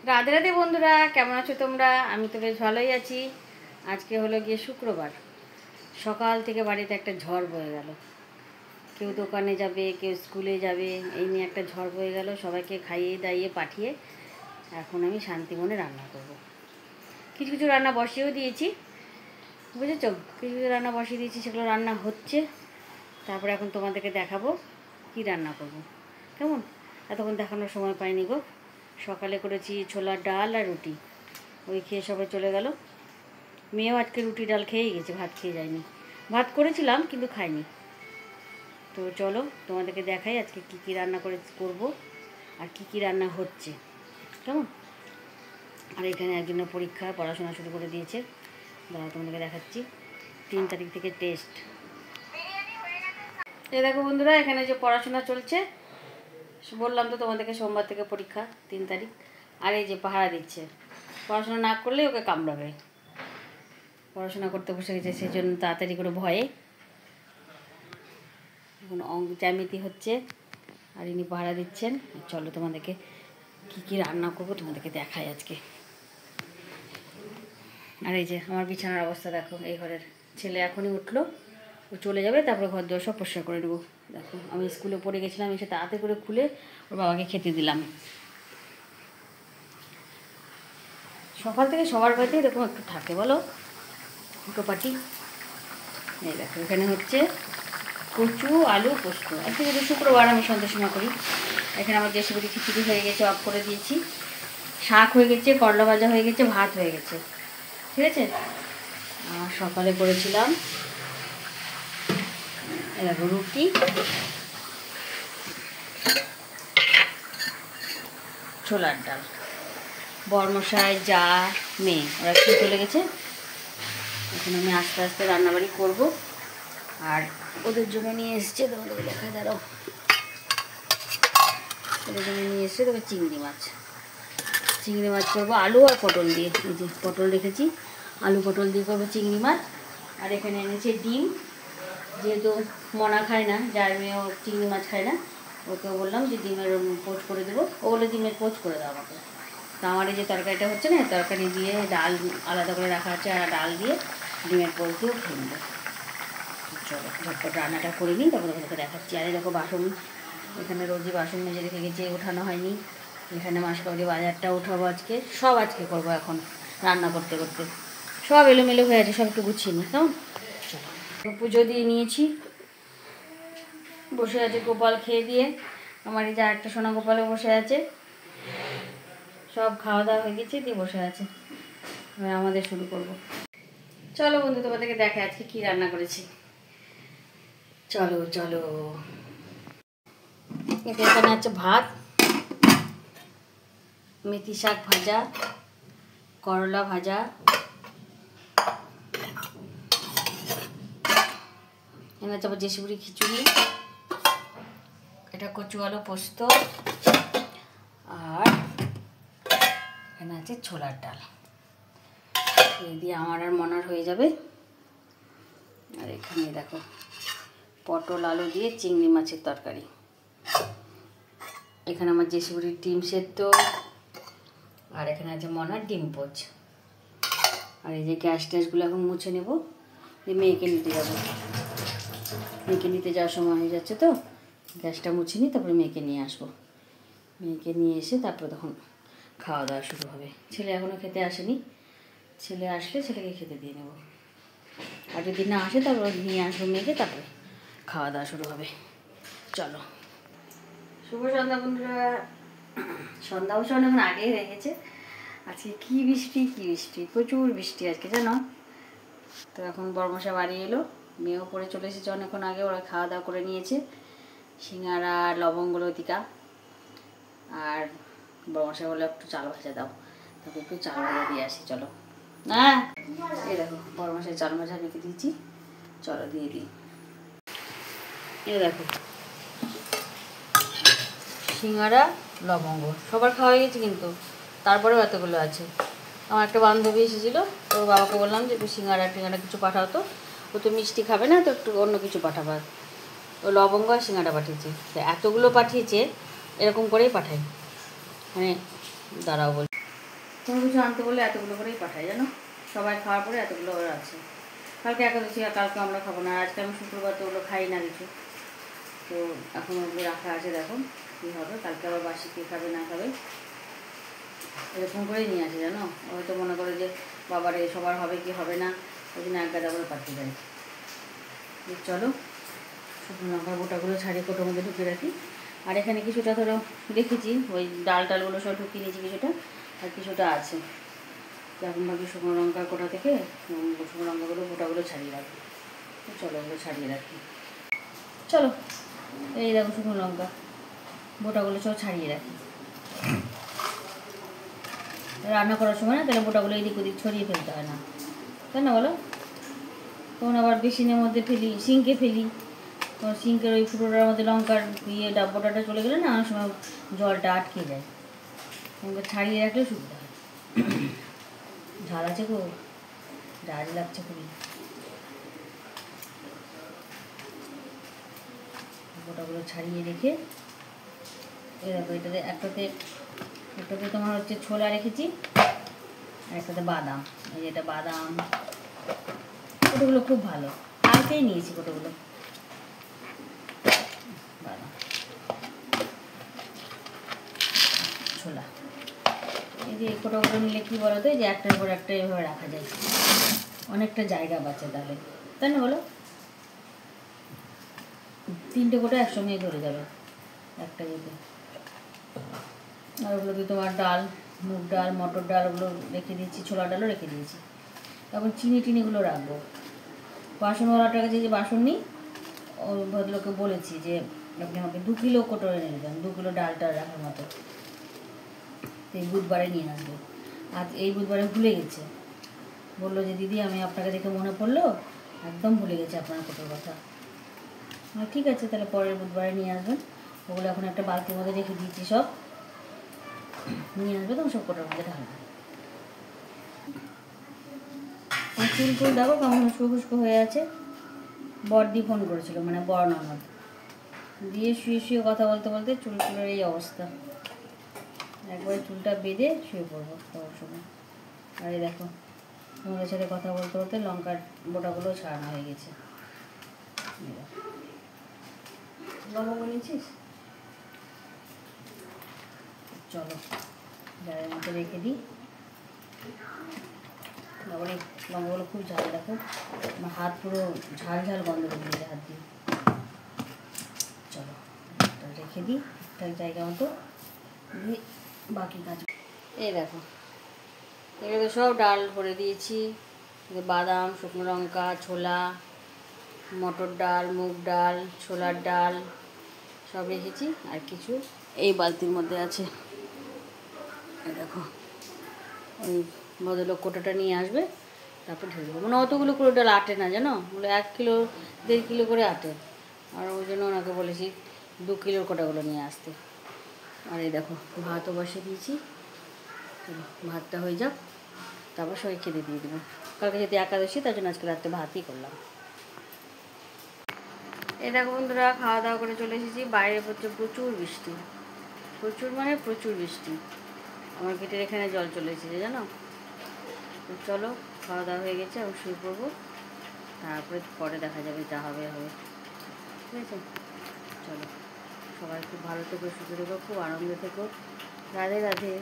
রাধে রাধে বন্ধুরা, কেমন আছো তোমরা? আমি তো বেশ ভালোই আছি। আজকে হলো গিয়ে শুক্রবার। সকাল থেকে বাড়িতে একটা ঝড় বয়ে গেল। কেউ দোকানে যাবে, কেউ স্কুলে যাবে, এই নিয়ে একটা ঝড় বয়ে গেল। সবাইকে খাইয়ে দাইয়ে পাঠিয়ে এখন আমি শান্তি মনে রান্না করব। কিছু কিছু রান্না বসিয়েও দিয়েছি, বুঝেছো? কিছু কিছু রান্না বসিয়ে দিয়েছি, সেগুলো রান্না হচ্ছে। তারপরে এখন তোমাদেরকে দেখাবো কি রান্না করব। কেমন? এতক্ষণ দেখানোর সময় পাইনি গো। সকালে করেছি ছোলার ডাল আর রুটি, ওই খেয়ে সবাই চলে গেল। মেয়েও আজকে রুটি ডাল খেয়েই গেছে, ভাত খেয়ে যায়নি। ভাত করেছিলাম কিন্তু খাইনি। তো চলো তোমাদেরকে দেখাই আজকে কী কী রান্না করব আর কি কি রান্না হচ্ছে, কেমন? আর এখানে একজনের পরীক্ষা, পড়াশোনা শুরু করে দিয়েছে। দাঁড়া তোমাদেরকে দেখাচ্ছি। 3 তারিখ থেকে টেস্ট। এই দেখো বন্ধুরা, এখানে যে পড়াশোনা চলছে, বললাম তো তোমাদেরকে সোমবার থেকে পরীক্ষা, 3 তারিখ। আর এই যে পাহারা দিচ্ছে, পড়াশোনা না করলে ওকে কামড়াবে। পড়াশোনা করতে বসে গেছে, সেই জন্য তাড়াতাড়ি করে ভয়ে। এখন জ্যামিতি হচ্ছে আর ইনি পাহারা দিচ্ছেন। চলো তোমাদেরকে কী কী রান্না করবো তোমাদেরকে দেখাই আজকে। আর এই যে আমার বিছানার অবস্থা দেখো, এই ঘরের। ছেলে এখনই উঠলো, ও চলে যাবে, তারপরে ঘর দোর সব পরিষ্কার করে নেবো। দেখো আমি স্কুলে পড়ে গেছিলাম, এসে তাড়াতাড়ি করে খুলে ওর বাবাকে খেতে দিলাম। সকাল থেকে সবার বাড়িতে এরকম একটু থাকে, বলো, হুটোপাটি। এই দেখো এখানে হচ্ছে কচু আলু পোস্ত। আজকে যদি শুক্রবার আমি সন্ধ্যার সময় করি। এখানে আমার দেশি বাড়ি খিচুড়ি হয়ে গেছে, অফ করে দিয়েছি। শাক হয়ে গেছে, করলা ভাজা হয়ে গেছে, ভাত হয়ে গেছে, ঠিক আছে। আর সকালে করেছিলাম এরকম রুটি, ছোলার ডাল। বরমশাই, যা, মেয়ে ওরা খেয়ে চলে গেছে। এখন আমি আস্তে আস্তে রান্নাবাড়ি করব। আর ওদের জন্য নিয়ে এসছে, তোমাদের দেখায়, দাঁড়াও। ওদের জন্য নিয়ে এসছে তবে চিংড়ি মাছ করবো আলু আর পটল দিয়ে। এই যে পটল রেখেছি, আলু পটল দিয়ে করবো চিংড়ি মাছ। আর এখানে এনেছে ডিম, যেহেতু মনা খায় না, যার মেয়েও চিংড়ি মাছ খায় না, ওকে বললাম যে ডিমের পোচ করে দেবো। ও বলে ডিমের পোচ করে দাও আমাকে। তা আমার এই যে তরকারিটা হচ্ছে না, তরকারি দিয়ে ডাল আলাদা করে রাখা আছে, আর ডাল দিয়ে ডিমের পোচ দিয়েও খেয়ে নেবো। চলো ঝটপট রান্নাটা করে নিই, তারপরে ওদেরকে দেখাচ্ছি। আর এই দেখো বাসন, এখানে রোজই বাসন মেজে রেখে গেছে, ওঠানো হয়নি। এখানে মাসকাবাড়ি বাজারটা উঠাবো আজকে, সব আজকে করবো। এখন রান্না করতে করতে সব এলোমেলো হয়ে আছে, সব একটু গুছিয়ে নিই, কেমন? চলো পুজো দিয়ে নিয়েছি, বসে আছে গোপাল খেয়ে দিয়ে। আমার এই যে একটা সোনা গোপালও বসে আছে। সব খাওয়া দাওয়া হয়ে গেছে, দিয়ে বসে আছে। এবার আমাদের শুরু করব। চলো বন্ধু তোমাদেরকে দেখে আজকে কি রান্না করেছি। চলো চলো। এখানে আছে ভাত, মেথি শাক ভাজা, করলা ভাজা, এখানে আছে আবার দেশি মুড়ি খিচুড়ি, এটা কচু আলু পোস্ত, আর এখানে আছে ছোলার ডাল। এই দিয়ে আমার আর মনার হয়ে যাবে। আর এখানে দেখো পটল আলু দিয়ে চিংড়ি মাছের তরকারি। এখানে আমার দেশি মুড়ির ডিম সেদ্ধ, আর এখানে আছে মনার ডিম পোচ। আর এই যে গ্যাস ট্যাসগুলো এখন মুছে নেব, দিয়ে মেয়েকে নিতে যাবো। মেয়েকে নিতে যাওয়ার সময় হয়ে যাচ্ছে, তো গ্যাসটা মুছে নিই, তারপরে মেয়েকে নিয়ে আসবো। মেয়েকে নিয়ে এসে তারপরে তখন খাওয়া দাওয়া শুরু হবে। ছেলে এখনও খেতে আসেনি, ছেলে আসলে ছেলেকে খেতে দিয়ে নেব। আর যদি না আসে তারপর নিয়ে আসবো মেয়েকে, তারপরে খাওয়া দাওয়া শুরু হবে। চলো, শুভ সন্ধ্যা বন্ধুরা। সন্ধ্যা অবশ্য অনেকক্ষণ আগেই হয়ে গেছে। আজকে কী বৃষ্টি, প্রচুর বৃষ্টি আজকে, জানো তো। এখন বর্মশা বাড়ি এলো, মেয়েও পড়ে চলে এসেছে অনেকক্ষণ আগে। ওরা খাওয়া দাওয়া করে নিয়েছে, সিঙ্গারা আর লবঙ্গ লতিকা। আর বর্মশা বলে একটু চাল ভাজা দাও, তারপর একটু চাল ভাজা দিয়ে আসি। চলো। হ্যাঁ এই দেখো বর্মশায় চাল ভাজা রেখে দিয়েছি, চলো দিয়ে দিই। এ দেখো সিঙ্গারা লবঙ্গ, সবার খাওয়া হয়ে গেছে, কিন্তু তারপরেও এতগুলো আছে। আমার একটা বান্ধবী এসেছিলো, ওর বাবাকে বললাম যে একটু সিঙ্গারা টিঙ্গারা কিছু পাঠাও তো। ও তো মিষ্টি খাবে না, তো একটু অন্য কিছু পাঠাবা। ও লবঙ্গ আর সিঙ্গারা পাঠিয়েছে, তো এতগুলো পাঠিয়েছে, এরকম করেই পাঠাই। মানে দাঁড়াও বল, কোনো কিছু আনতে বললে এতগুলো করেই পাঠায় জানো, সবাই খাওয়ার পরে এতগুলো ওরা আছে। কালকে একাদশী, আর কালকে আমরা খাবো না, আজকে আমি শুক্রবার তো ওগুলো খাই না কিছু, তো এখন ওগুলো রাখা আছে। দেখো কী হবে, কালকে আবার বাসি কে খাবে না খাবে এরকম করেই নিয়ে আসে জানো। হয়তো মনে করে যে বাবারে সবার হবে কি হবে না, ওই জন্য এক গাদা করে পাঠিয়ে দেয়। চলো শুকনো লঙ্কার গোটাগুলো ছাড়িয়ে কোটোর মধ্যে ঢুকে রাখি। আর এখানে কিছুটা ধরো রেখেছি, ওই ডাল টালগুলো সব ঢুকিয়ে নিয়েছি কিছুটা, আর কিছুটা আছে। এখন ভাবি শুকনো লঙ্কার কোটা থেকে শুকনো লঙ্কাগুলো গোটাগুলো ছাড়িয়ে রাখি। চলো ওগুলো ছাড়িয়ে রাখি। চলো এই দেখো শুকনো লঙ্কা গোটাগুলো সব ছাড়িয়ে রাখি। রান্না করার সময় না তাহলে গোটাগুলো এদিক ওদিক ছড়িয়ে ফেলতে হয় না, তাই না বলো? তখন আবার বেসিনের মধ্যে ফেলি, সিঙ্কে ফেলি, তখন সিঙ্কের ওই ফুটোটার মধ্যে লঙ্কার ডাব্বাটা চলে গেলে না অনেক সময় জলটা আটকে যায়। লঙ্কা ছাড়িয়ে রাখলে সুবিধা হয়। ঝাল আছে গো, ঝাল লাগছে খুবই। গোটাগুলো ছাড়িয়ে রেখে এরকম এটাতে একটাতে তোমার হচ্ছে ছোলা রেখেছি, আর একটাতে বাদাম। এই যেটা বাদাম, কোটোগুলো খুব ভালো, কালকেই নিয়েছি কোটোগুলো। বাদাম, ছোলা, এই যে কোটোগুলো নিলে কী বলো তো, এই যে একটার পর একটা এভাবে রাখা যায়, অনেকটা জায়গা বাঁচে তাহলে, তাই না বলো? 3টে কোটো একসঙ্গেই ধরে যাবে একটা যেতে। আর ওগুলো কি তোমার ডাল, মুগ ডাল, মটর ডাল ওগুলো রেখে দিয়েছি, ছোলা ডালও রেখে দিয়েছি। এখন চিনিগুলো রাখবো। বাসনওয়ালাটার কাছে যে বাসন নিই, ওই ভদ্রলোককে বলেছি যে আপনি আমাকে 2 কিলো কোটো এনে দেবেন, 2 কিলো ডালটা রাখার মতো। এই বুধবারে নিয়ে আসবে। আজ এই বুধবারে ভুলে গেছে, বললো যে দিদি আমি আপনাকে দেখে মনে পড়লো, একদম ভুলে গেছে আপনার কোটোর কথা। ঠিক আছে তাহলে পরের বুধবারে নিয়ে আসবেন। ওগুলো এখন একটা বালতির মধ্যে রেখে দিয়েছি, সব নিয়ে আসবে তখন সব কোটোর মধ্যে ঢালবে। আর চুল দেখো কেমন উস্কো হয়ে আছে। বড়দি ফোন করেছিল, মানে বড় ননদ, দিয়ে শুয়ে কথা বলতে বলতে চুলের এই অবস্থা। একবারে চুলটা বেঁধে শুয়ে পড়বো তোমার সময়। আর এই দেখো তোমাদের সাথে কথা বলতে বলতে লঙ্কার বোটাগুলো ছাড়ানো হয়ে গেছে। লবঙ্গ নিয়েছিস? চলো জারের মধ্যে রেখে দিই। তারপরে লঙ্কাগুলো খুব ঝাল, দেখো আমার হাত পুরো ঝাল ঝাল গন্ধ বেরিয়েছে হাত দিয়ে। চলো রেখে দিই একটা জায়গা মতো, দিয়ে বাকি কাজ। এই দেখো এগুলো সব ডাল ভরে দিয়েছি, বাদাম, শুকনো লঙ্কা, ছোলা, মটর ডাল, মুগ ডাল, ছোলার ডাল সব রেখেছি। আর কিছু এই বালতির মধ্যে আছে। এই দেখো ওই ভদ্রলোক কোটাটা নিয়ে আসবে, তারপর ঢেলে দেবো। মানে অতগুলো করে ডাল আটে না জানো, ওগুলো 1 কিলো 1.5 কিলো করে আটে। আর ওই জন্য ওনাকে বলেছি 2 কিলোর কোটাগুলো নিয়ে আসতে। আর এই দেখো ভাতও বসিয়ে দিয়েছি, চলো ভাতটা হয়ে যাক, তারপর সবাই খেতে দিয়ে দেবো। কালকে যেহেতু একাদশী তার জন্য আজকে রাত্রে ভাতই করলাম। এই দেখো বন্ধুরা খাওয়া দাওয়া করে চলে এসেছি। বাইরে পড়ছে প্রচুর বৃষ্টি, প্রচুর মানে প্রচুর বৃষ্টি। আমার গেটের এখানে জল চলে এসেছে জানো। তো চলো খাওয়া দাওয়া হয়ে গেছে, আমি শুয়ে পড়বো, তারপরে পরে দেখা যাবে যা হবে হবে, ঠিক আছে? চলো সবাই খুব ভালো থেকো, সুখে থেকো, খুব আনন্দ থেকো। রাধে রাধে।